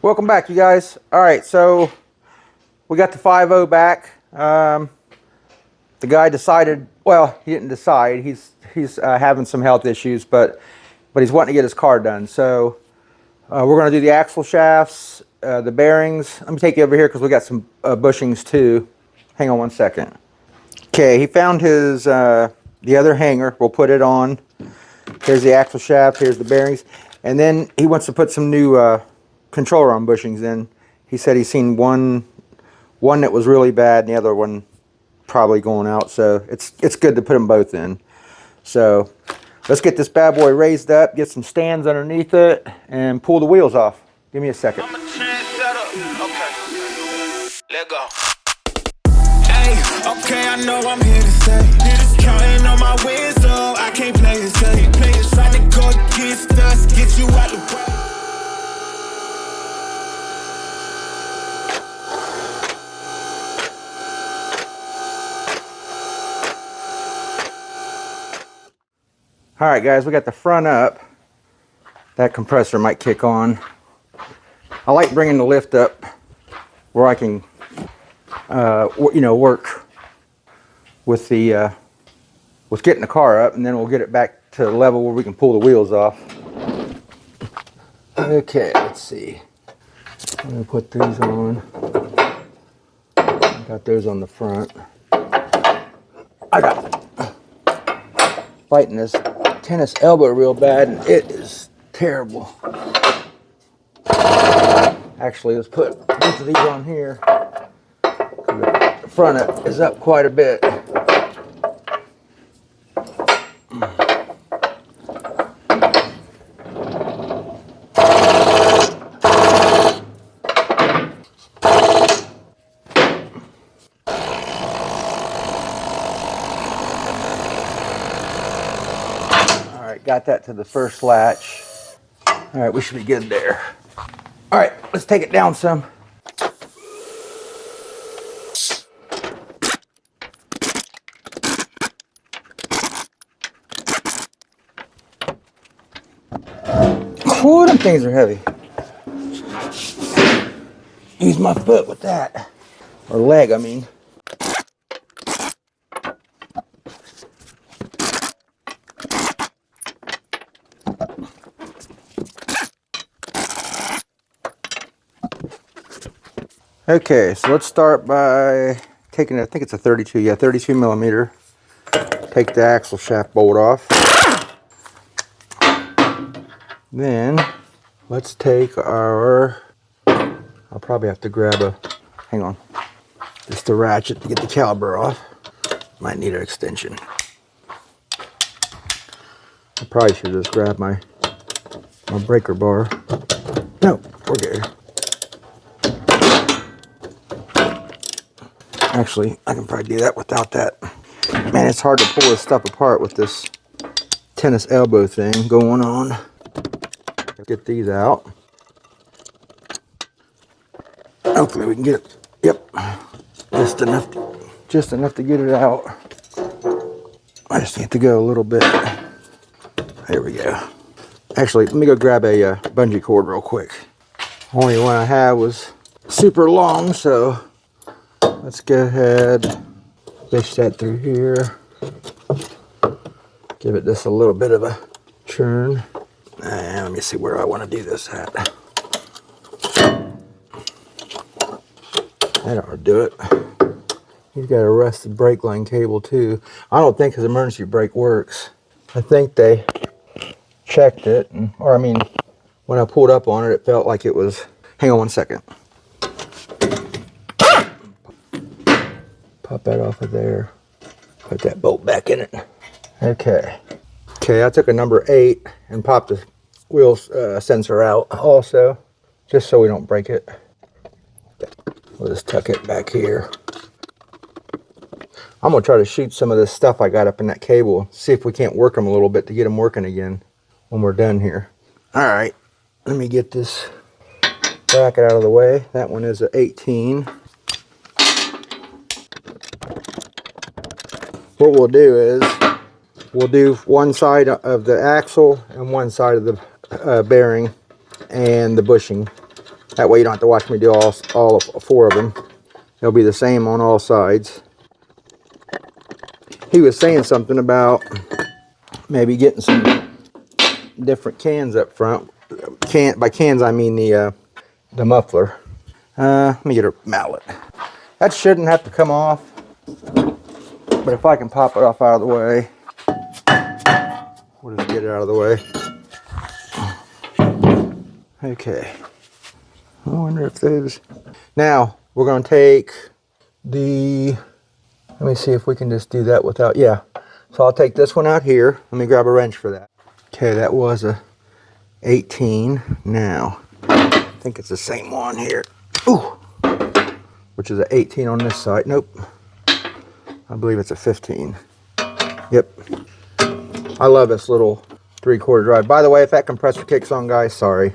Welcome back, you guys. All right, so we got the 5.0 back. The guy decided, well, he didn't decide. He's having some health issues, but he's wanting to get his car done. So we're going to do the axle shafts, the bearings. Let me take you over here because we got some bushings too. Hang on one second. Okay, he found his the other hanger. We'll put it on. Here's the axle shaft. Here's the bearings, and then he wants to put some new controller arm bushings in. He said he's seen one that was really bad and the other one probably going out, so it's good to put them both in. So let's get this bad boy raised up, get some stands underneath it, and pull the wheels off. Give me a second. Okay. Let go. Hey, okay, I know I'm here to stay. Counting on my wins, so I can't play it safe. Try to go against us, get you out the way. All right, guys, we got the front up. That compressor might kick on. I like bringing the lift up where I can, work with the with getting the car up, and then we'll get it back to the level where we can pull the wheels off. Okay, let's see. I'm gonna put these on. I got those on the front. I got fighting this tennis elbow real bad, and it is terrible. Actually, let's put both of these on here. The front is up quite a bit. Got that to the first latch. All right, we should be good there. All right, let's take it down some. Oh, them things are heavy. Use my foot with that. Or leg, I mean. Okay, so let's start by taking, I think it's a 32 millimeter. Take the axle shaft bolt off. Then let's take our, I'll probably have to grab a, hang on, just a ratchet to get the caliper off. Might need an extension. I probably should just grab my breaker bar. No, we're good. Actually, I can probably do that without that. Man, it's hard to pull this stuff apart with this tennis elbow thing going on. Get these out. Hopefully we can get it. Yep, just enough to get it out. I just need to go a little bit. There we go. Actually, let me go grab a bungee cord real quick. Only one I had was super long, so let's go ahead, fish that through here. Give it just a little bit of a churn. And let me see where I want to do this at. That ought to do it. He's got a rusted brake line cable too. I don't think his emergency brake works. I think they checked it, or I mean, when I pulled up on it, it felt like it was, hang on one second. Pop that off of there. Put that bolt back in it. Okay. Okay, I took a number 8 and popped the wheel sensor out also, just so we don't break it. We'll just tuck it back here. I'm gonna try to shoot some of this stuff I got up in that cable, see if we can't work them a little bit to get them working again when we're done here. All right, let me get this bracket out of the way. That one is an 18. What we'll do is we'll do one side of the axle and one side of the bearing and the bushing. That way you don't have to watch me do all 4 of them. They'll be the same on all sides. He was saying something about maybe getting some different cans up front. By cans I mean the muffler. Let me get a mallet. That shouldn't have to come off, but if I can pop it off out of the way, we'll just get it out of the way. Okay. I wonder if those... Now, we're going to take the... Let me see if we can just do that without... Yeah. So I'll take this one out here. Let me grab a wrench for that. Okay, that was a 18. Now, I think it's the same one here. Ooh! Which is an 18 on this side. Nope. I believe it's a 15. Yep. I love this little 3/4 drive. By the way, if that compressor kicks on, guys, sorry.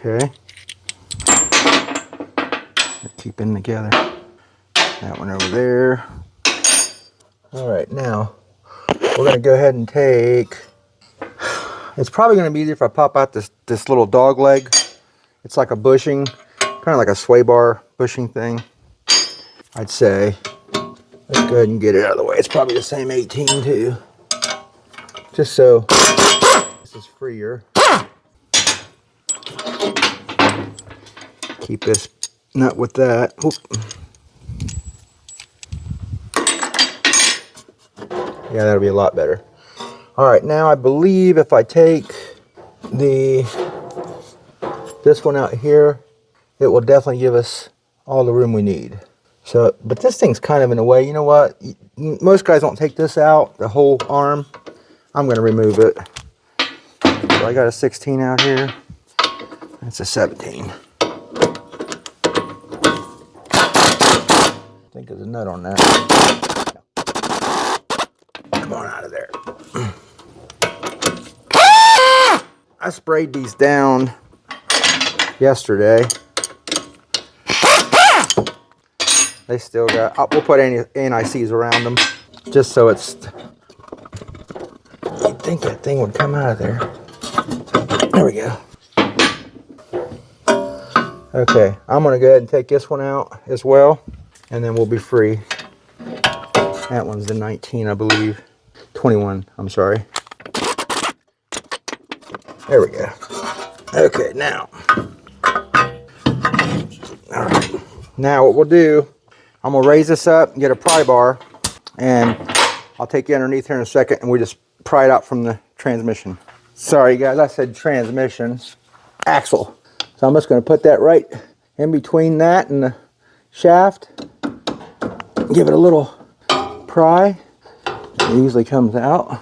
Okay. Keep them together. That one over there. Alright, now we're going to go ahead and take... It's probably going to be easier if I pop out this little dog leg. It's like a bushing, kind of like a sway bar bushing thing, I'd say. Let's go ahead and get it out of the way. It's probably the same 18 too. Just so this is freer. Keep this nut with that. Oop. Yeah, that'll be a lot better. Alright, now I believe if I take this one out here, it will definitely give us all the room we need. So, but this thing's kind of in the way. You know what? Most guys don't take this out, the whole arm. I'm going to remove it. So I got a 16 out here. That's a 17. I think there's a nut on that. Come on out of there. I sprayed these down yesterday. They still got, we'll put anti-seize around them just so it's, you'd think that thing would come out of there. There we go. Okay, I'm going to go ahead and take this one out as well, and then we'll be free. That one's the 19, I believe. 21, I'm sorry. There we go. Okay, now. All right. Now what we'll do, I'm going to raise this up and get a pry bar, and I'll take you underneath here in a second, and we just pry it out from the transmission. Sorry guys, I said transmission. Axle. So I'm just going to put that right in between that and the shaft. Give it a little pry. It usually comes out.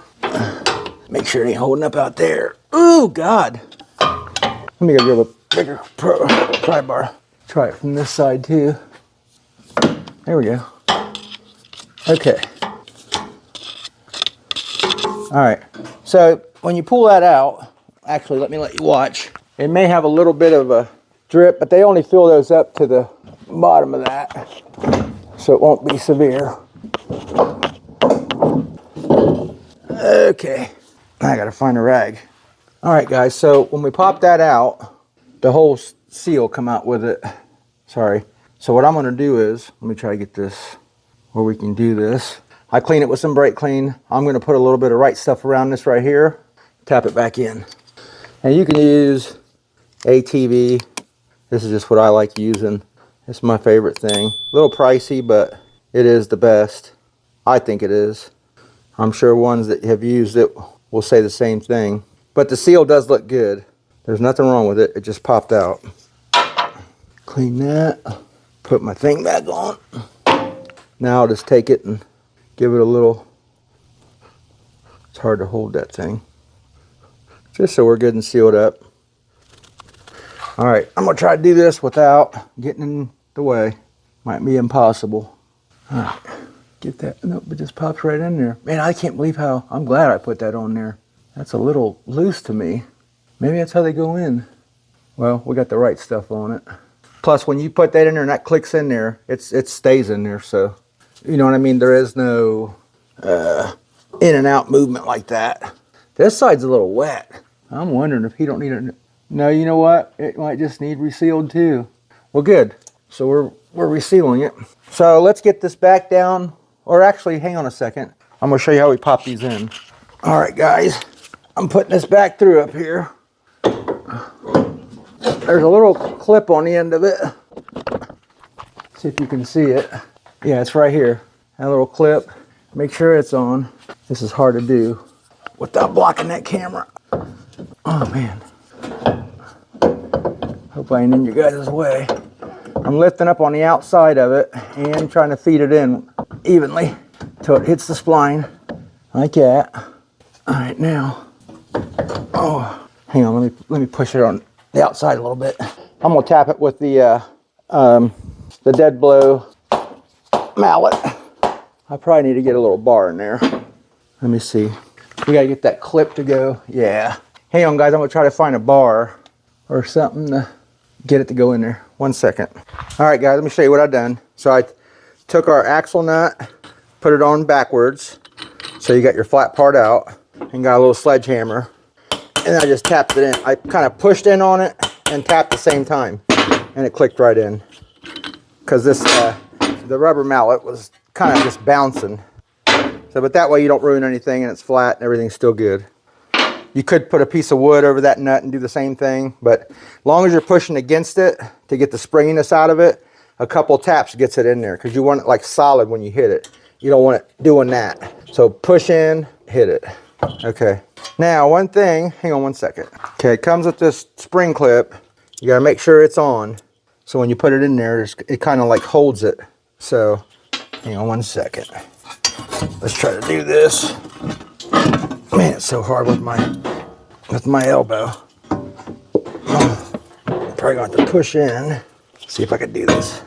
Make sure it ain't holding up out there. Oh God. Let me go grab a bigger pry bar. Try it from this side too. There we go. Okay. Alright. So when you pull that out, actually let me let you watch. It may have a little bit of a drip, but they only fill those up to the bottom of that, so it won't be severe. Okay, I gotta find a rag. All right, guys, so when we pop that out, the whole seal come out with it. Sorry. So what I'm gonna do is, let me try to get this where we can do this. I clean it with some brake clean. I'm gonna put a little bit of right stuff around this right here, tap it back in. And you can use ATV. This is just what I like using. It's my favorite thing. A little pricey, but it is the best. I think it is. I'm sure ones that have used it will say the same thing. But the seal does look good. There's nothing wrong with it. It just popped out. Clean that. Put my thing back on. Now I'll just take it and give it a little... It's hard to hold that thing. Just so we're good and sealed up. All right, I'm gonna try to do this without getting in the way. Might be impossible. All right, get that. Nope, it just pops right in there. Man, I can't believe how, I'm glad I put that on there. That's a little loose to me. Maybe that's how they go in. Well, we got the right stuff on it. Plus, when you put that in there and that clicks in there, it stays in there. So, you know what I mean? There is no in and out movement like that. This side's a little wet. I'm wondering if he don't need it. No, you know what? It might just need resealed too. Well, good. So we're resealing it. So let's get this back down. Or actually, hang on a second. I'm gonna show you how we pop these in. All right, guys. I'm putting this back through up here. There's a little clip on the end of it. See if you can see it. Yeah, it's right here. That little clip. Make sure it's on. This is hard to do without blocking that camera. Oh man. Hope I ain't in your guys' way. I'm lifting up on the outside of it and trying to feed it in evenly till it hits the spline like that. All right, now. Oh, hang on. Let me push it on the outside a little bit. I'm gonna tap it with the dead blow mallet. I probably need to get a little bar in there. Let me see. We gotta get that clip to go. Yeah. Hang on, guys. I'm gonna try to find a bar or something to get it to go in there. 1 second. All right, guys. Let me show you what I've done. So I took our axle nut, put it on backwards, so you got your flat part out, and got a little sledgehammer, and I just tapped it in. I kind of pushed in on it and tapped at the same time, and it clicked right in. Because this, the rubber mallet was kind of just bouncing. So, but that way you don't ruin anything and it's flat and everything's still good. You could put a piece of wood over that nut and do the same thing, but as long as you're pushing against it to get the springiness out of it, a couple taps gets it in there because you want it like solid when you hit it. You don't want it doing that. So push in, hit it. Okay. Now, one thing, hang on 1 second. Okay, it comes with this spring clip. You gotta make sure it's on. So when you put it in there, it kind of like holds it. So, hang on 1 second. Let's try to do this. Man, it's so hard with my elbow. Probably going to have to push in. See if I can do this.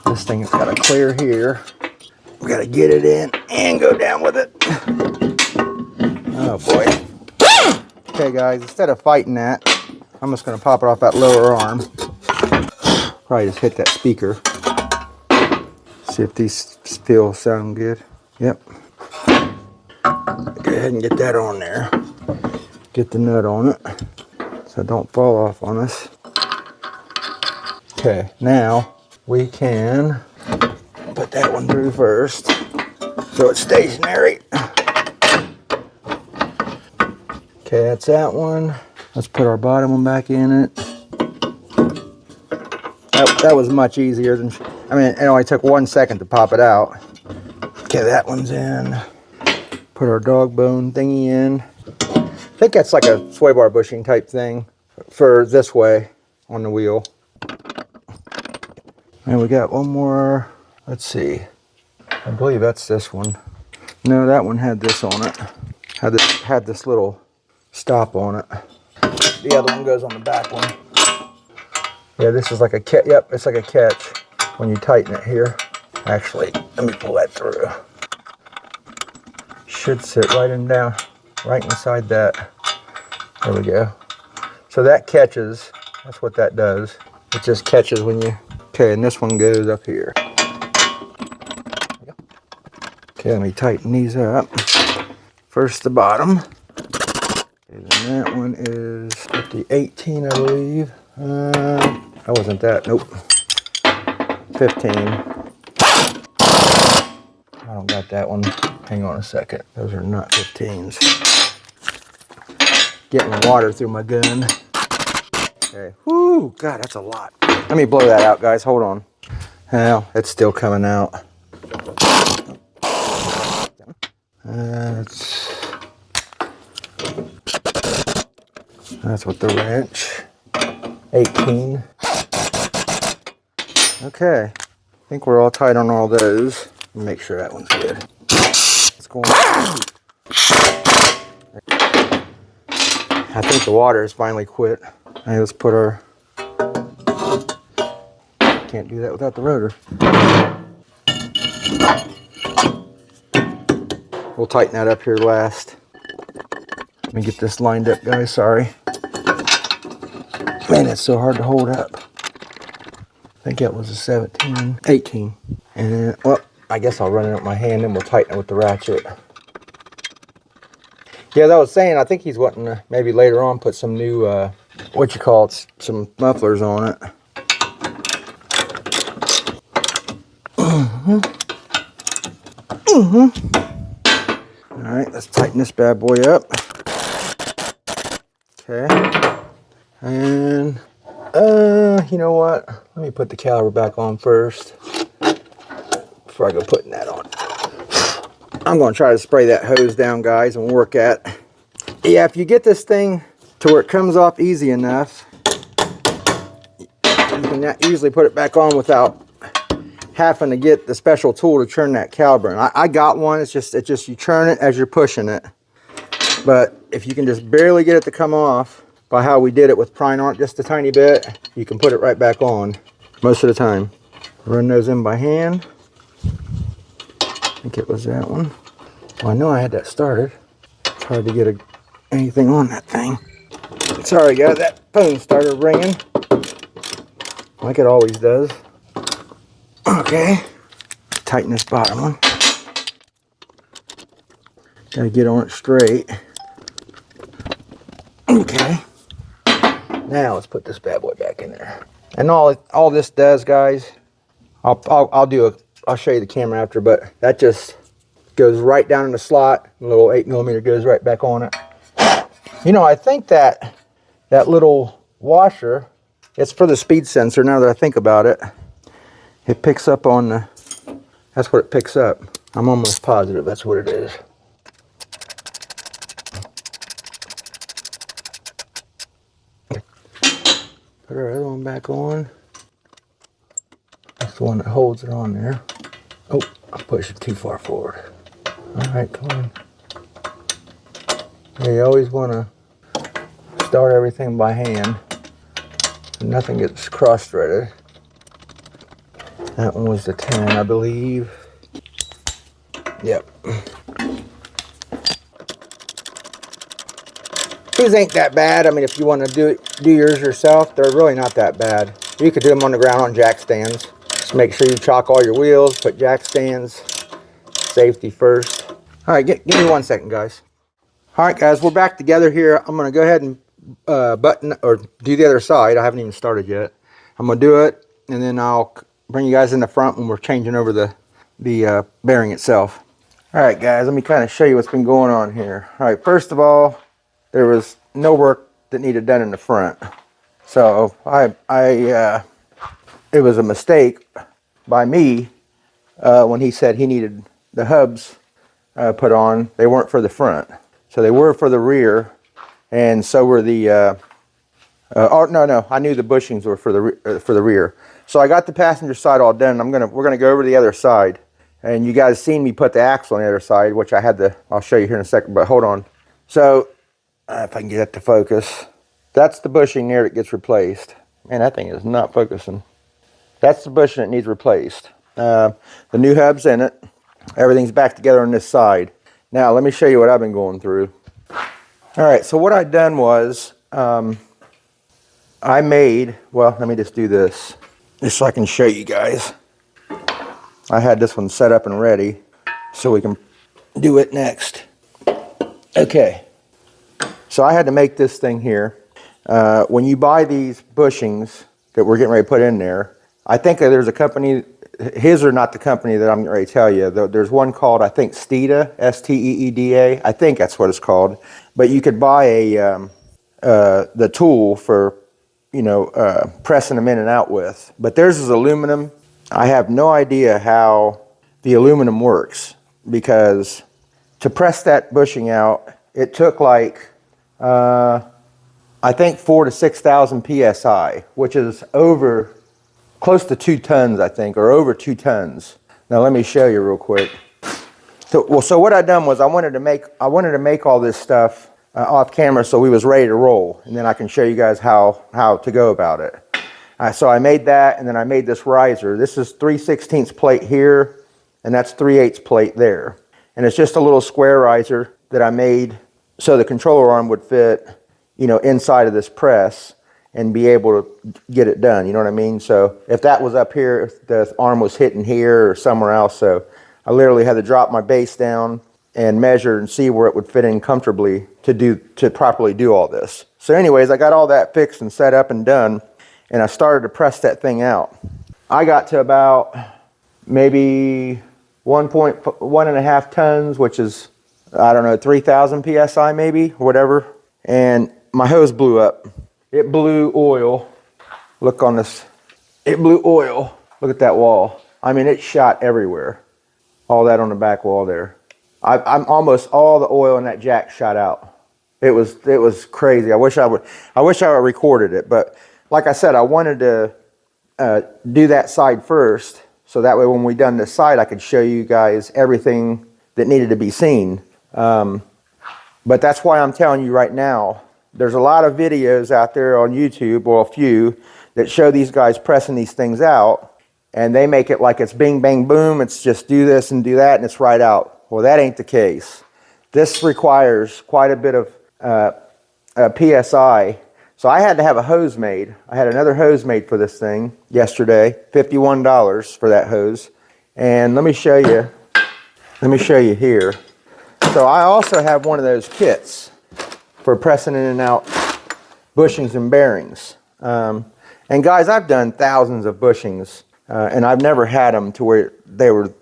This thing has got to clear here. We got to get it in and go down with it. Oh boy. Okay guys, instead of fighting that, I'm just going to pop it off that lower arm. Probably just hit that speaker. See if these still sound good. Yep. Go ahead and get that on there. Get the nut on it so it don't fall off on us. Okay, now we can put that one through first so it's stationary. Okay, that's that one. Let's put our bottom one back in it. That was much easier than, I mean, it only took 1 second to pop it out. Okay, that one's in. Put our dog bone thingy in. I think that's like a sway bar bushing type thing for this way on the wheel. And we got one more, let's see. I believe that's this one. No, that one had this on it. Had this little stop on it. The other one goes on the back one. Yeah, this is like a catch. Yep, it's like a catch when you tighten it here. Actually, let me pull that through. Should sit right inside that. There we go. So that catches. That's what that does. It just catches when you. Okay, and this one goes up here. Okay, let me tighten these up. First the bottom. Okay, then that one is 50/18, I believe. That wasn't that. Nope. 15. I don't got that one. Hang on a second. Those are not 15s. Getting water through my gun. Okay. Whoo! God, that's a lot. Let me blow that out, guys. Hold on. Well, it's still coming out. That's with the wrench. 18. Okay. I think we're all tight on all those. Make sure that one's good. It's going. I think the water has finally quit. Hey, let's put our. Can't do that without the rotor. We'll tighten that up here last. Let me get this lined up, guys. Sorry. Man, it's so hard to hold up. I think that was a 17, 18. And, well, I guess I'll run it with my hand and we'll tighten it with the ratchet. Yeah, as I was saying, I think he's wanting to maybe later on put some new, some mufflers on it. All right, let's tighten this bad boy up. Okay. And, you know what? Let me put the caliper back on first before I go putting that on. I'm going to try to spray that hose down, guys, and work at. Yeah, if you get this thing to where it comes off easy enough, you can easily put it back on without having to get the special tool to turn that caliper. And I got one. It's just you turn it as you're pushing it. But if you can just barely get it to come off by how we did it with prying on it just a tiny bit, you can put it right back on most of the time. Run those in by hand. I think it was that one. Well, I know I had that started. It's hard to get anything on that thing. Sorry guys, that phone started ringing like it always does. Okay, tighten this bottom one. Gotta get on it straight. Okay, now let's put this bad boy back in there. And all this does, guys, I'll show you the camera after, but that just goes right down in the slot. The little 8mm goes right back on it. You know, I think that little washer, it's for the speed sensor. Now that I think about it, it picks up on the, that's what it picks up. I'm almost positive that's what it is. Put our other one back on. That's the one that holds it on there. Oh, I pushed it too far forward. All right, come on. Yeah, you always want to start everything by hand so nothing gets cross-threaded. That one was the 10, I believe. Yep. These ain't that bad. I mean, if you want to do yours yourself, they're really not that bad. You could do them on the ground on jack stands. Just make sure you chock all your wheels, put jack stands, safety first. All right, give me 1 second, guys. All right, guys, we're back together here. I'm going to go ahead and button or do the other side. I haven't even started yet. I'm going to do it, and then I'll bring you guys in the front when we're changing over the bearing itself. All right, guys, let me kind of show you what's been going on here. All right, first of all, there was no work that needed done in the front. So it was a mistake by me when he said he needed the hubs put on. They weren't for the front. So they were for the rear, and so were the, no, I knew the bushings were for the rear. So I got the passenger side all done. We're gonna go over to the other side, and you guys seen me put the axle on the other side, which I'll show you here in a second, but hold on. So if I can get it to focus, that's the bushing there that gets replaced. Man, that thing is not focusing. That's the bushing that needs replaced. The new hub's in it. Everything's back together on this side. Now, let me show you what I've been going through. All right, so what I've done was, well, let me just do this, just so I can show you guys. I had this one set up and ready, so we can do it next. Okay, so I had to make this thing here. When you buy these bushings that we're getting ready to put in there, I think that there's a company, his are not the company that I'm getting ready to tell you. There's one called, I think, Steeda, S-T-E-E-D-A. I think that's what it's called. But you could buy the tool for, pressing them in and out with. But theirs is aluminum. I have no idea how the aluminum works, because to press that bushing out, it took like, I think 4,000 to 6,000 PSI, which is over close to 2 tons, I think, or over 2 tons. Now let me show you real quick. So what I done was I wanted to make all this stuff off camera so we was ready to roll, and then I can show you guys how to go about it. So I made that, and then I made this riser. This is 3/16 plate here, and that's 3/8 plate there. And it's just a little square riser that I made so the controller arm would fit, inside of this press. and be able to get it done. You know what I mean? So if that was up here, if the arm was hitting here or somewhere else, so I literally had to drop my base down and measure and see where it would fit in comfortably to properly do all this. So anyways, I got all that fixed and set up and done, and I started to press that thing out. I got to about maybe 1.5 tons, which is, I don't know, 3,000 PSI maybe, or whatever. And my hose blew up. It blew oil. Look on this. It blew oil. Look at that wall. I mean, it shot everywhere. All that on the back wall there. I'm almost all the oil in that jack shot out. It was crazy. I wish I would recorded it, but like I said, I wanted to do that side first, so that way when we done this side, I could show you guys everything that needed to be seen. But that's why I'm telling you right now, there's a lot of videos out there on YouTube, or a few, that show these guys pressing these things out, and they make it like it's bing, bang, boom, it's just do this and do that, and it's right out. Well, that ain't the case. This requires quite a bit of PSI. So I had to have a hose made. I had another hose made for this thing yesterday, $51 for that hose. And let me show you here. So I also have one of those kits for pressing in and out bushings and bearings. And guys, I've done thousands of bushings, and I've never had them to where they were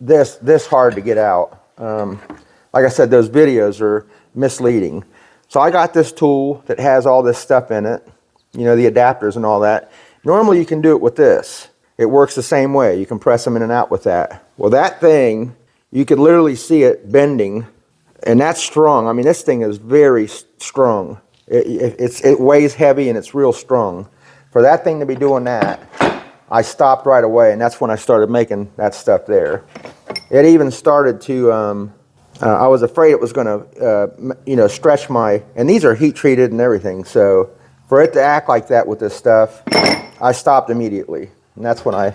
this hard to get out. Like I said, those videos are misleading. So I got this tool that has all this stuff in it, you know, the adapters and all that. Normally you can do it with this. It works the same way. You can press them in and out with that. Well, that thing, you could literally see it bending, and that's strong. I mean, this thing is very strong. It weighs heavy and it's real strong. For that thing to be doing that, I stopped right away, and that's when I started making that stuff there. It even started to, I was afraid it was going to, you know, stretch my, and these are heat treated and everything, so for it to act like that with this stuff, I stopped immediately. And that's when I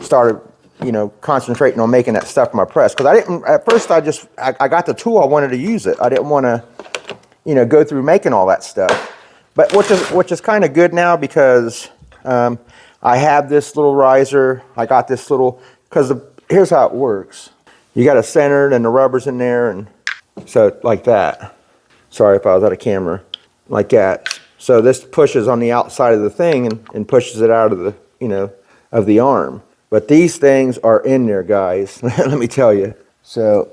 started, you know, concentrating on making that stuff for my press. Because I didn't, at first I got the tool, I wanted to use it. I didn't want to, you know, go through making all that stuff. But which is kind of good now, because I have this little riser. I got this little, because here's how it works. You got a centered and the rubber's in there, and so like that. Sorry if I was out of camera. Like that. So this pushes on the outside of the thing and pushes it out of the, you know, of the arm. But these things are in there, guys. Let me tell you. So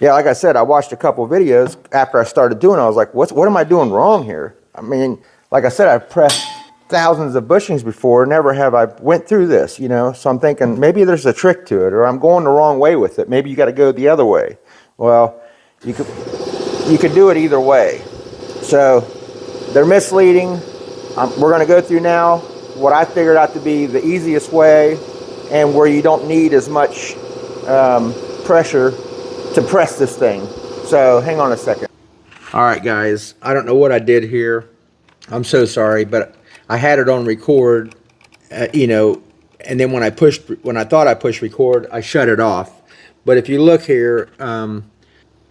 yeah, like I said, I watched a couple videos after I started doing it. I was like, what am I doing wrong here? I mean, like I said, I've pressed thousands of bushings before, never have I went through this, you know. So I'm thinking maybe there's a trick to it, or I'm going the wrong way with it. Maybe you got to go the other way. Well, you could do it either way. So they're misleading. We're going to go through now what I figured out to be the easiest way, and where you don't need as much pressure to press this thing. So hang on a second. All right, guys, I don't know what I did here. I'm so sorry, but I had it on record, you know, and then when I thought I pushed record, I shut it off. But if you look here,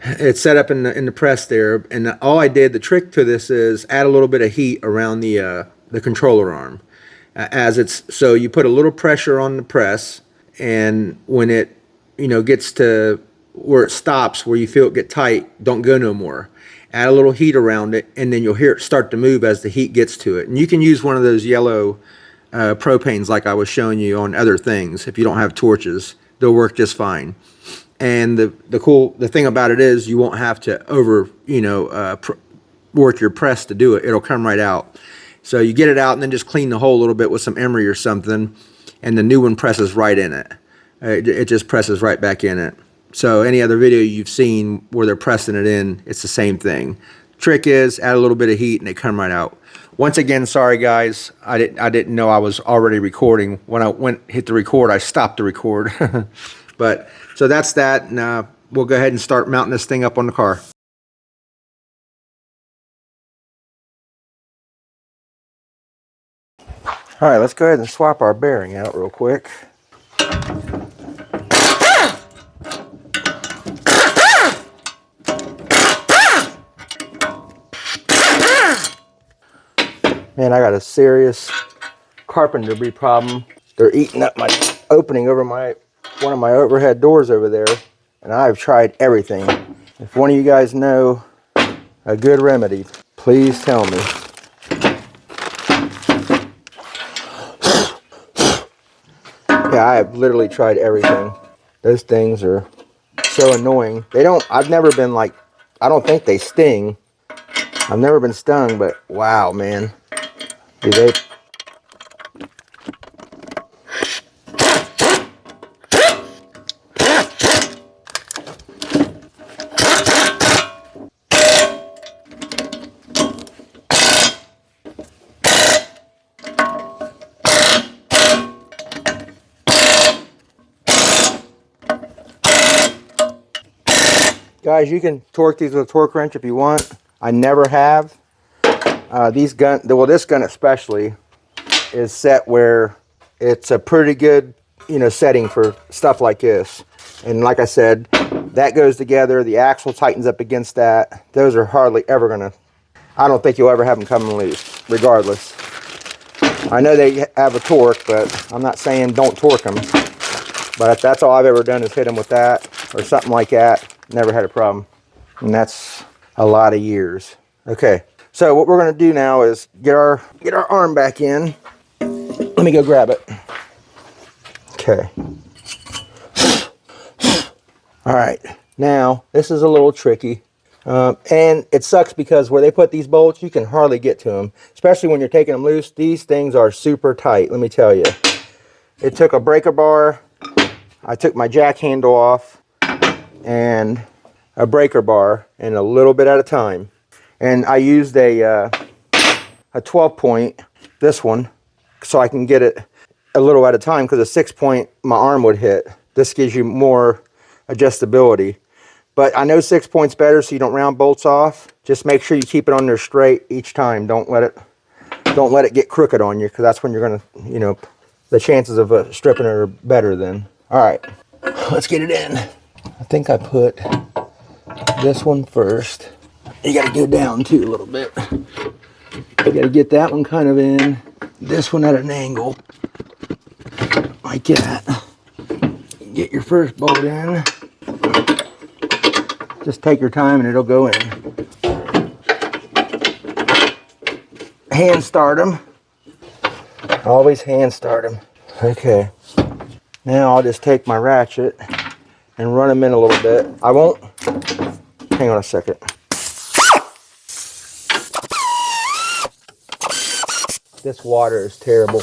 it's set up in the press there, and all I did, the trick to this is add a little bit of heat around the controller arm. So you put a little pressure on the press, and when it, you know, gets to where it stops, where you feel it get tight, don't go no more. Add a little heat around it, and then you'll hear it start to move as the heat gets to it. And you can use one of those yellow propanes like I was showing you on other things. If you don't have torches, they'll work just fine. And the thing about it is you won't have to work your press to do it. It'll come right out. So you get it out and then just clean the hole a little bit with some emery or something, and the new one presses right in it. It just presses right back in it. So any other video you've seen where they're pressing it in, it's the same thing. Trick is add a little bit of heat and they come right out. Once again, sorry guys, I didn't know I was already recording. When I hit the record, I stopped the record. But so that's that, and we'll go ahead and start mounting this thing up on the car. All right, let's go ahead and swap our bearing out real quick. Man, I got a serious carpenter bee problem. They're eating up my opening over one of my overhead doors over there, and I've tried everything. If one of you guys know a good remedy, please tell me. Yeah, I have literally tried everything. Those things are so annoying. I've never been like, I don't think they sting. I've never been stung, but wow, man. Do they? Guys, you can torque these with a torque wrench if you want. I never have. This gun especially is set where it's a pretty good, setting for stuff like this. And like I said, that goes together. The axle tightens up against that. Those are hardly ever gonna. I don't think you'll ever have them coming loose, regardless. I know they have a torque, but I'm not saying don't torque them. But that's all I've ever done is hit them with that or something like that. Never had a problem. And that's a lot of years. Okay, so what we're gonna do now is get our arm back in. Let me go grab it. Okay. All right, now this is a little tricky. And it sucks because where they put these bolts, you can hardly get to them, especially when you're taking them loose. These things are super tight, let me tell you. It took a breaker bar, I took my jack handle off, and a breaker bar, and a little bit at a time. And I used a 12 point, this one, so I can get it a little at a time, because a 6 point my arm would hit. This gives you more adjustability. But I know 6 points better, so you don't round bolts off. Just make sure you keep it on there straight each time. Don't let it get crooked on you, because that's when you're gonna, the chances of stripping it are better then. All right, let's get it in. I think I put this one first. You gotta go down too a little bit. You gotta get that one kind of in. This one at an angle, like that. Get your first bolt in. Just take your time and it'll go in. Hand start them. Always hand start them. Okay. Now I'll just take my ratchet and run them in a little bit. I won't. Hang on a second. This water is terrible.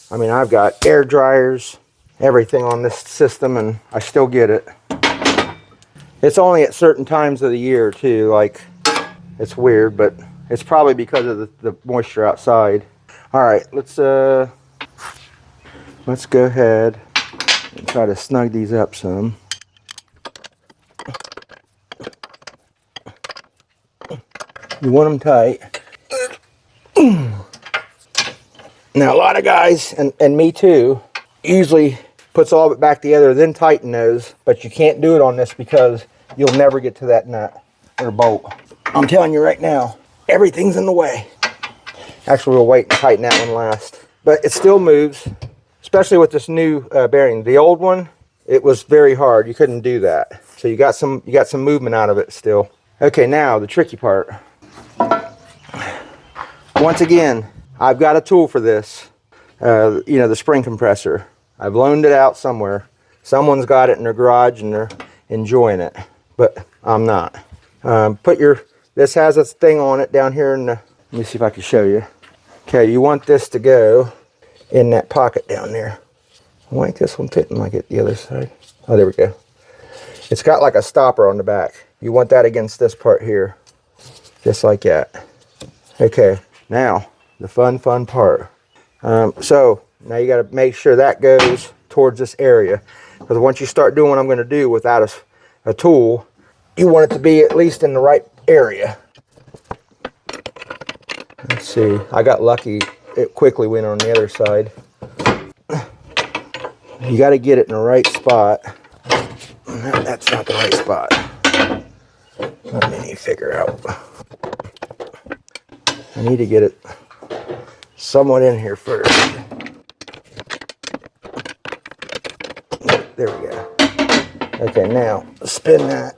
I mean, I've got air dryers, everything on this system, and I still get it. It's only at certain times of the year too, like, it's weird, but it's probably because of the moisture outside. All right, let's go ahead and try to snug these up some. You want them tight. Now a lot of guys, and me too, usually puts all of it back together, then tighten those, but you can't do it on this because you'll never get to that nut or bolt. I'm telling you right now, everything's in the way. Actually, we'll wait and tighten that one last. But it still moves, especially with this new bearing. The old one, it was very hard. You couldn't do that. So you got some movement out of it still. Okay, now the tricky part. Once again, I've got a tool for this. The spring compressor. I've loaned it out somewhere. Someone's got it in their garage and they're enjoying it, but I'm not. This has a thing on it down here in the, let me see if I can show you. Okay, you want this to go in that pocket down there. Why ain't this one fitting like it the other side? Oh, there we go. It's got like a stopper on the back. You want that against this part here, just like that. Okay, now the fun part. So now you got to make sure that goes towards this area, because once you start doing what I'm going to do without a tool, you want it to be at least in the right area. Let's see, I got lucky, it quickly went on the other side. You got to get it in the right spot. That's not the right spot. Let me figure out. I need to get it somewhat in here first. There we go. Okay, now spin that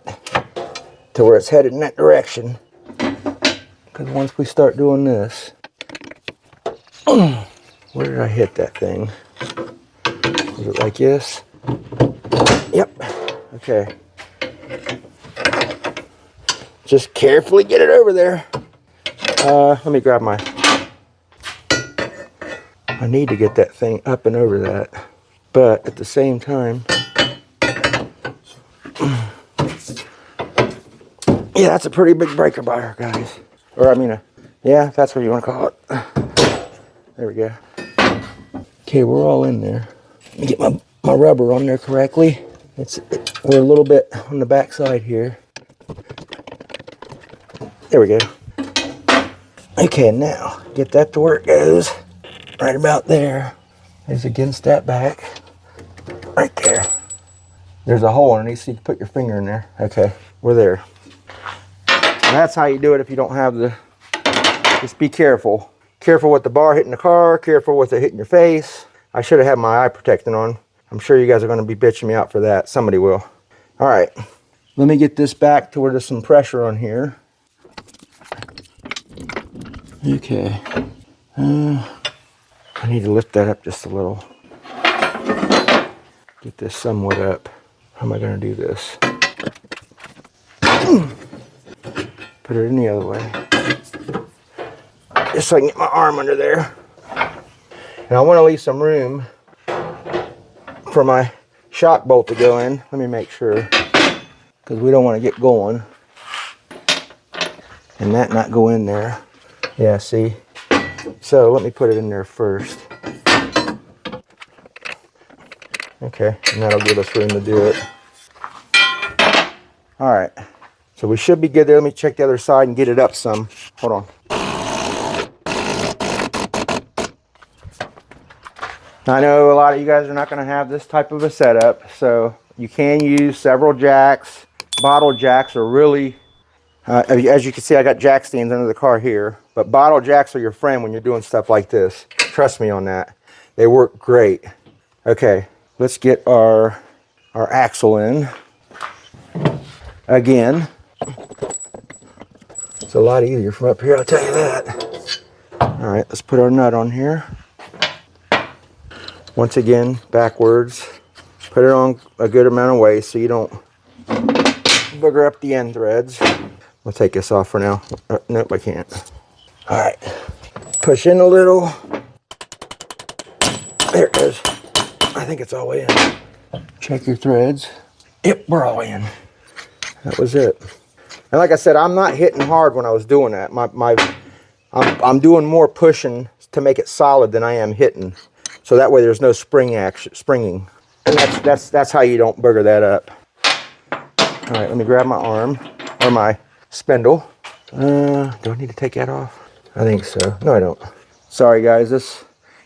to where it's headed in that direction. Because once we start doing this, where did I hit that thing? Is it like this? Yep. Okay. Just carefully get it over there. Let me grab my... I need to get that thing up and over that. But at the same time... Yeah, that's a pretty big breaker bar, guys. Or I mean, yeah, that's what you want to call it. There we go. Okay, we're all in there. Let me get my rubber on there correctly. We're a little bit on the back side here. There we go. Okay, now get that to where it goes. Right about there. Is against that back. Right there. There's a hole underneath, so you can put your finger in there. Okay, we're there. And that's how you do it if you don't have the... Just be careful. Careful with the bar hitting the car. Careful with it hitting your face. I should have had my eye protecting on. I'm sure you guys are going to be bitching me out for that. Somebody will. All right. Let me get this back to where there's some pressure on here. Okay. I need to lift that up just a little. Get this somewhat up. How am I going to do this? Put it in the other way. Just so I can get my arm under there. And I want to leave some room for my shock bolt to go in. Let me make sure. Because we don't want to get going. And that not go in there. Yeah, see? So let me put it in there first. Okay, and that'll give us room to do it. All right. So we should be good there. Let me check the other side and get it up some. Hold on. I know a lot of you guys are not going to have this type of a setup, so you can use several jacks. Bottle jacks are really, as you can see, I got jack stands under the car here, but bottle jacks are your friend when you're doing stuff like this. Trust me on that. They work great. Okay, let's get our axle in. Again, it's a lot easier from up here, I'll tell you that. All right, let's put our nut on here. Once again, backwards. Put it on a good amount of weight so you don't booger up the end threads. We'll take this off for now. Nope, I can't. All right, push in a little. There it goes. I think it's all the way in. Check your threads. Yep, we're all in. That was it. And like I said, I'm not hitting hard when I was doing that. I'm doing more pushing to make it solid than I am hitting. So that way there's no springing. And that's how you don't booger that up. All right, let me grab my arm, or my spindle. Do I need to take that off? I think so. No, I don't. Sorry, guys.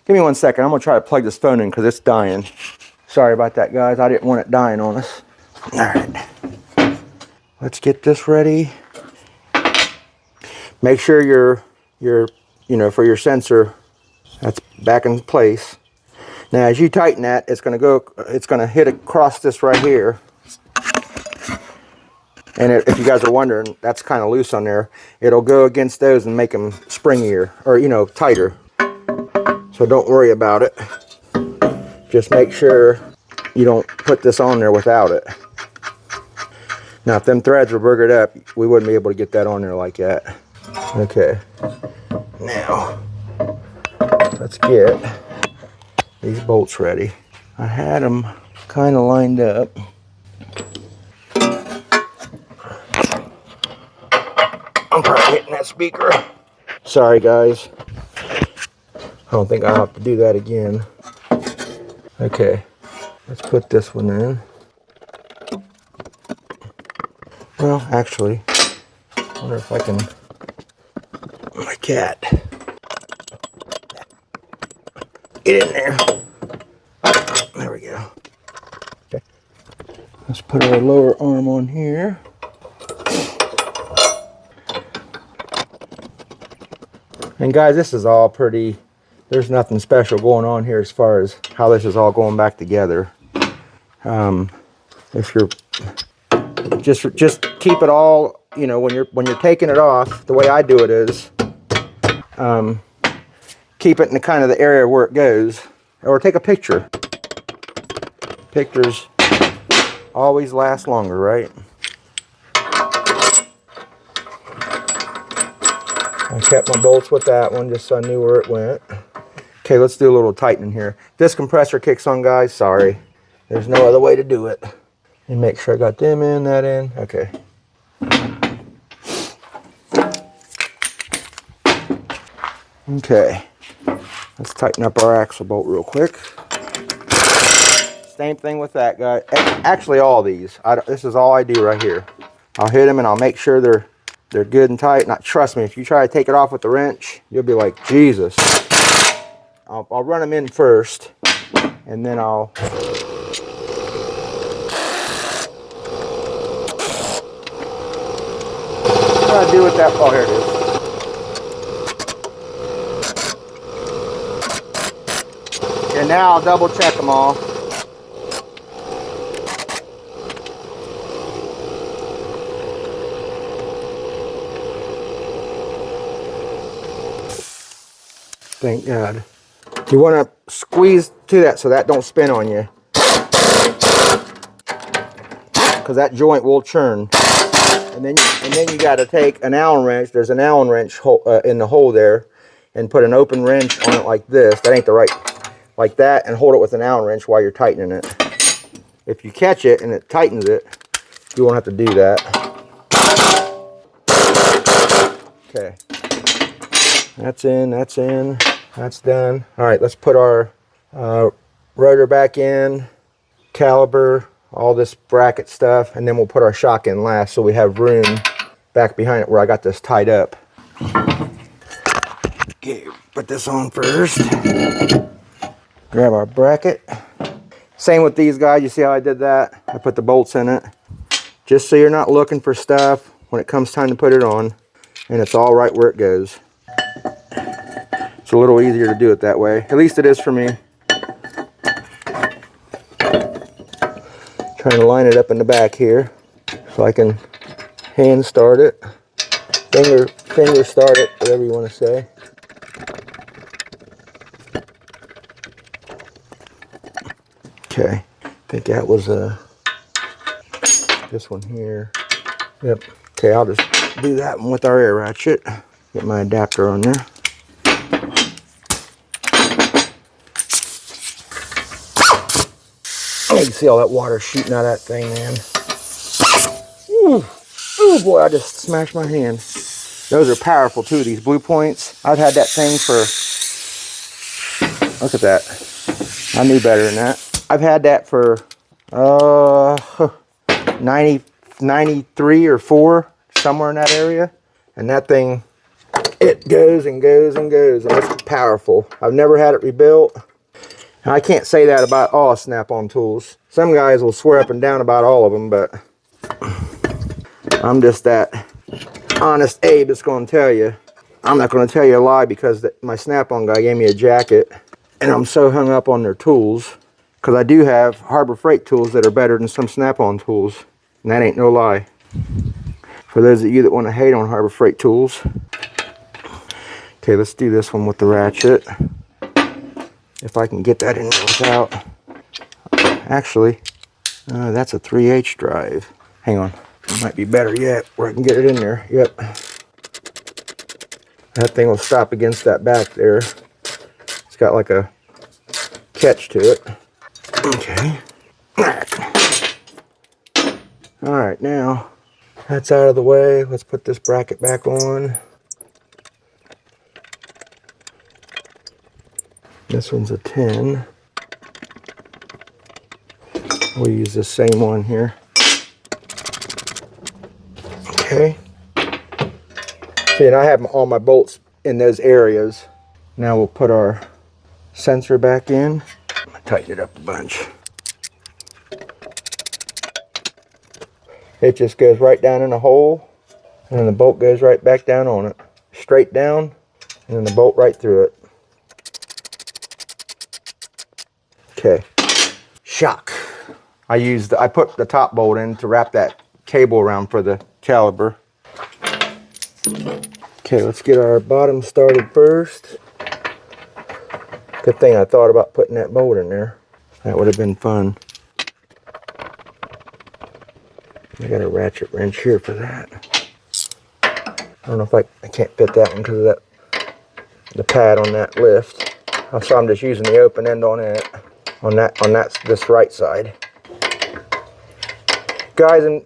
Give me 1 second. I'm going to try to plug this phone in because it's dying. Sorry about that, guys. I didn't want it dying on us. All right. Let's get this ready. Make sure for your sensor, that's back in place. Now, as you tighten that, it's going to hit across this right here. And if you guys are wondering, that's kind of loose on there. It'll go against those and make them springier, or, tighter. So don't worry about it. Just make sure you don't put this on there without it. Now, if them threads were boogered up, we wouldn't be able to get that on there like that. Okay. Now, let's get these bolts ready. I had them kind of lined up. I'm probably hitting that speaker. Sorry, guys. I don't think I'll have to do that again. Okay, let's put this one in. Well, actually, I wonder if I can... My cat. Get in there. There we go. Okay. Let's put our lower arm on here. And guys, this is all pretty there's nothing special going on here as far as how this is all going back together. If you're just keep it all, you know, when you're taking it off, the way I do it is keep it in the kind of the area where it goes, or take a picture. Pictures always last longer, right? I kept my bolts with that one just so I knew where it went. Okay, let's do a little tightening here. This compressor kicks on, guys. Sorry. There's no other way to do it. And make sure I got them in, that in. Okay. Okay. Let's tighten up our axle bolt real quick. Same thing with that guy. Actually, all these. This is all I do right here. I'll hit them and I'll make sure they're good and tight. Now, trust me, if you try to take it off with the wrench, you'll be like, Jesus. I'll run them in first, and then I'll... What do I do with that? Oh, here it is. And now I'll double check them all. Thank God. You want to squeeze to that so that don't spin on you, because that joint will churn. And then you got to take an Allen wrench. There's an Allen wrench in the hole there, and put an open wrench on it like this. That ain't the right, like that, and hold it with an Allen wrench while you're tightening it. If you catch it and it tightens it, you won't have to do that. Okay. That's in, that's done. All right, let's put our rotor back in, caliper, all this bracket stuff, and then we'll put our shock in last so we have room back behind it where I got this tied up. Okay, put this on first. Grab our bracket. Same with these guys, you see how I did that? I put the bolts in it. Just so you're not looking for stuff when it comes time to put it on, and it's all right where it goes. It's a little easier to do it that way. At least it is for me. Trying to line it up in the back here so I can hand start it, finger start it, whatever you want to say. Okay, I think that was this one here. Yep. Okay, I'll just do that one with our air ratchet. Get my adapter on there. Oh, you can see all that water shooting out of that thing, man. Ooh. Ooh, boy, I just smashed my hand. Those are powerful, too, these blue points. I've had that thing for... Look at that. I knew better than that. I've had that for 93 or 4, somewhere in that area. And that thing, it goes and goes and goes, and it's powerful. I've never had it rebuilt. And I can't say that about all Snap-on tools. Some guys will swear up and down about all of them, but I'm just that honest Abe that's going to tell you. I'm not going to tell you a lie, because my Snap-on guy gave me a jacket, and I'm so hung up on their tools, because I do have Harbor Freight tools that are better than some Snap-on tools, and that ain't no lie. For those of you that want to hate on Harbor Freight tools. Okay, let's do this one with the ratchet. If I can get that in there without... Actually, that's a 3H drive. Hang on. It might be better yet, where I can get it in there. Yep. That thing will stop against that back there. It's got like a catch to it. Okay. Alright, now that's out of the way. Let's put this bracket back on. This one's a 10. We'll use the same one here. Okay. See, and I have all my bolts in those areas. Now we'll put our sensor back in. Tighten it up a bunch. It just goes right down in the hole, and then the bolt goes right back down on it. Straight down, and then the bolt right through it. Okay, shock. I put the top bolt in to wrap that cable around for the caliper. Okay, let's get our bottom started first. Good thing I thought about putting that bolt in there. That would have been fun. I got a ratchet wrench here for that. I don't know if I can't fit that one because of that, the pad on that lift. So I'm just using the open end on it, on this right side. Guys, and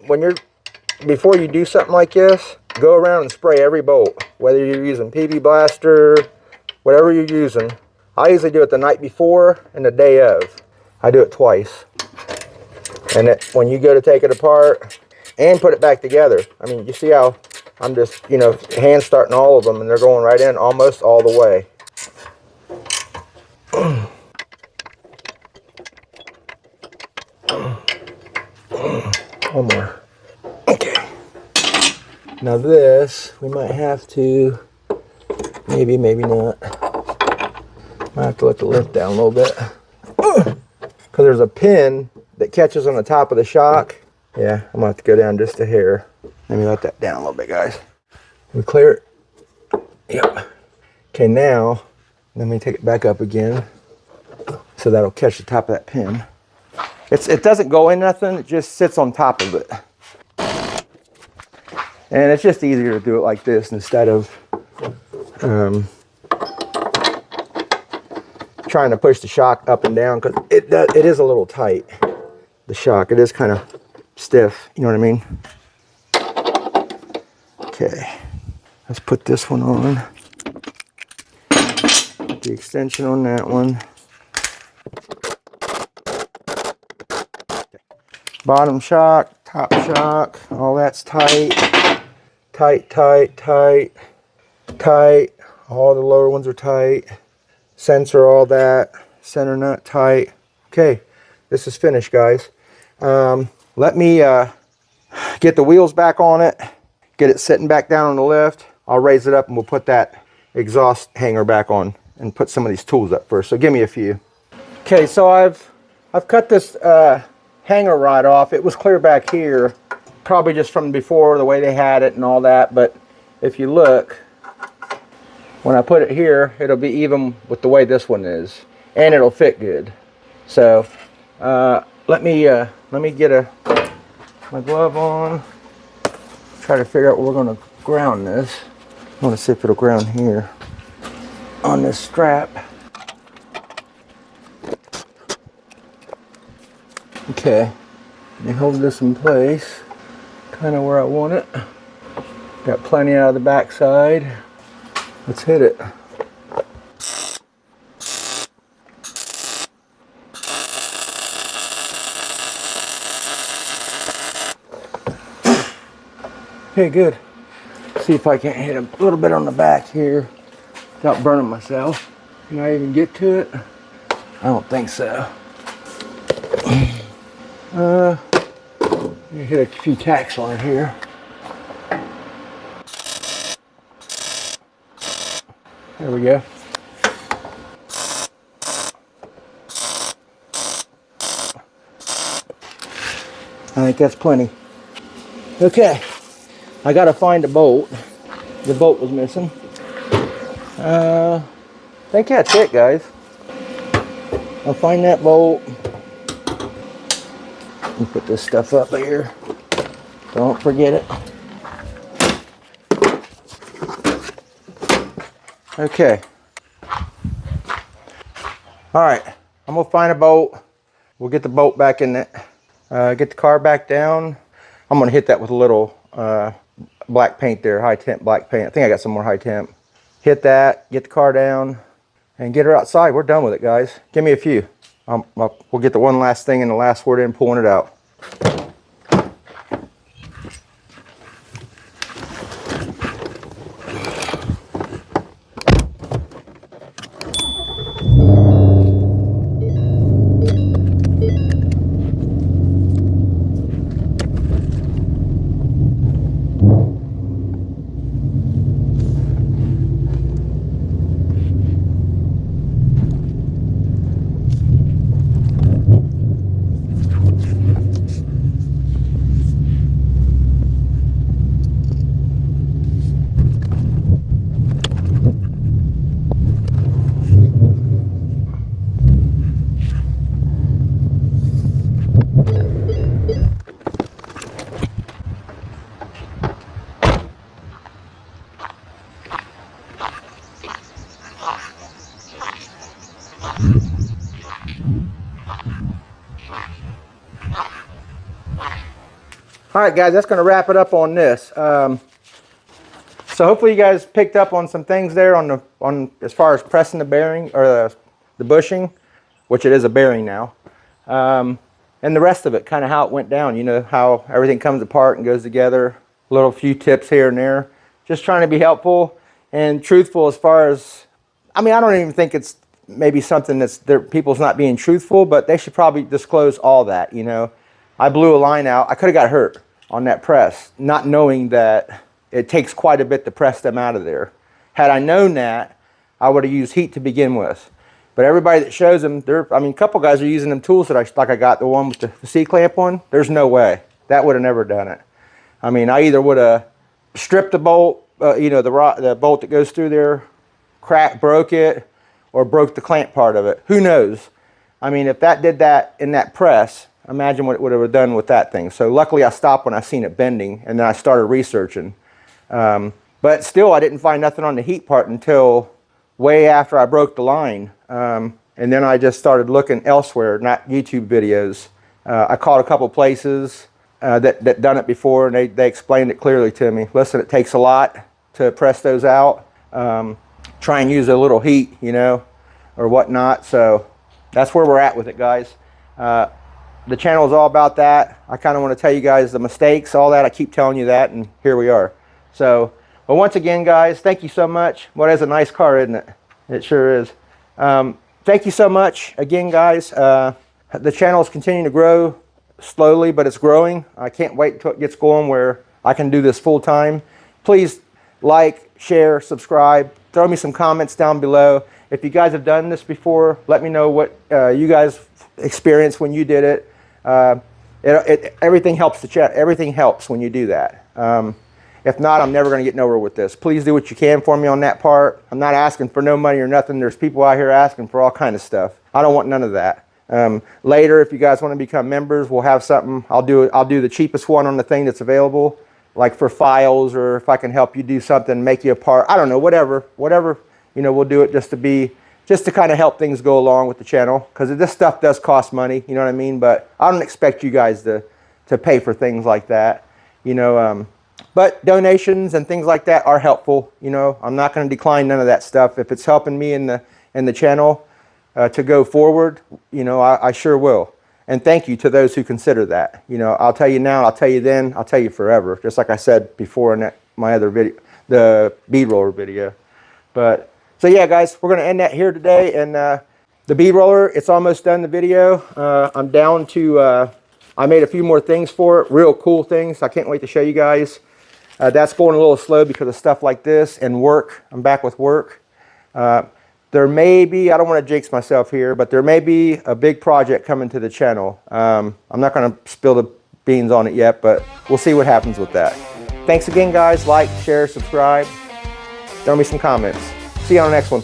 before you do something like this, go around and spray every bolt, whether you're using PB Blaster, whatever you're using. I usually do it the night before and the day of. I do it twice. And when you go to take it apart and put it back together, I mean, you see how I'm just, you know, hand starting all of them and they're going right in almost all the way. One more. Okay. Now this, we might have to, maybe not. Might have to let the lift down a little bit. Because there's a pin that catches on the top of the shock. Yeah, I'm gonna have to go down just a hair. Let me let that down a little bit, guys. We clear it. Yep. Okay, now, let me take it back up again. So that'll catch the top of that pin. It doesn't go in nothing, it just sits on top of it. And it's just easier to do it like this instead of trying to push the shock up and down, because it is a little tight. The shock, it is kind of stiff, you know what I mean? Okay, let's put this one on. Put the extension on that one. Bottom shock, top shock, all that's tight. Tight, tight, tight, tight. All the lower ones are tight. Sensor, all that. Center nut tight. Okay, this is finished, guys. Let me get the wheels back on it. Get it sitting back down on the lift. I'll raise it up and we'll put that exhaust hanger back on and put some of these tools up first. So give me a few. Okay, so I've cut this hanger rod off. It was clear back here, probably just from before, the way they had it and all that. But if you look, when I put it here, it'll be even with the way this one is, and it'll fit good. So let me get my glove on. Try to figure out where we're going to ground this. I want to see if it'll ground here on this strap. Okay, let me hold this in place, kind of where I want it. Got plenty out of the back side. Let's hit it. Okay, good. See if I can't hit a little bit on the back here without burning myself. Can I even get to it? I don't think so. Hit a few tacks on it here. There we go. I think that's plenty. Okay, I gotta find a bolt. The bolt was missing. I think that's it, guys. I'll find that bolt. And put this stuff up here. Don't forget it. Okay. All right. I'm gonna find a bolt. We'll get the bolt back in it. Get the car back down. I'm gonna hit that with a little black paint there, high temp black paint. I think I got some more high temp. Hit that. Get the car down, and get her outside. We're done with it, guys. Give me a few. We'll get the one last thing and the last word in, pulling it out. All right, guys, that's going to wrap it up on this. So hopefully you guys picked up on some things there on as far as pressing the bearing or the bushing, which it is a bearing now, and the rest of it, kind of how it went down. You know, how everything comes apart and goes together. Little few tips here and there. Just trying to be helpful and truthful as far as, I mean, I don't even think it's maybe something that's people's not being truthful, but they should probably disclose all that. You know, I blew a line out. I could have got hurt on that press, not knowing that it takes quite a bit to press them out of there. Had I known that, I would have used heat to begin with. But everybody that shows them, I mean, a couple guys are using them tools that I got, the one with the C-clamp one. There's no way. That would have never done it. I mean, I either would have stripped the bolt, you know, the bolt that goes through there, broke it, or broke the clamp part of it. Who knows? I mean, if that did that in that press, imagine what it would have done with that thing. So luckily I stopped when I seen it bending, and then I started researching. But still, I didn't find nothing on the heat part until way after I broke the line. And then I just started looking elsewhere, not YouTube videos. I called a couple places that done it before, and they explained it clearly to me. Listen, it takes a lot to press those out. Try and use a little heat, you know, or whatnot. So that's where we're at with it, guys. The channel is all about that. I kind of want to tell you guys the mistakes, all that. I keep telling you that, and here we are. So, but once again, guys, thank you so much. What is a nice car, isn't it? It sure is. Thank you so much again, guys. The channel is continuing to grow slowly, but it's growing. I can't wait until it gets going where I can do this full time. Please like, share, subscribe. Throw me some comments down below. If you guys have done this before, let me know what you guys experienced when you did it. Everything helps the chat. Everything helps when you do that. If not, I'm never going to get nowhere with this. Please do what you can for me on that part. I'm not asking for no money or nothing. There's people out here asking for all kind of stuff. I don't want none of that. Later, if you guys want to become members, we'll have something. I'll do the cheapest one on the thing that's available, like for files, or if I can help you do something, make you a part. I don't know, whatever. You know, we'll do it just to kind of help things go along with the channel, because this stuff does cost money. You know what I mean? But I don't expect you guys to pay for things like that. You know. But donations and things like that are helpful. You know, I'm not going to decline none of that stuff. If it's helping me in the channel to go forward, you know, I sure will. And thank you to those who consider that. You know, I'll tell you now, I'll tell you then, I'll tell you forever. Just like I said before in my other video, the bead roller video. But so yeah, guys, we're going to end that here today. And the bead roller, it's almost done. The video. I'm down to. I made a few more things for it, real cool things. I can't wait to show you guys. That's going a little slow because of stuff like this and work. I'm back with work. There may be, I don't want to jinx myself here, but there may be a big project coming to the channel. I'm not going to spill the beans on it yet, but we'll see what happens with that. Thanks again, guys. Like, share, subscribe. Throw me some comments. See you on the next one.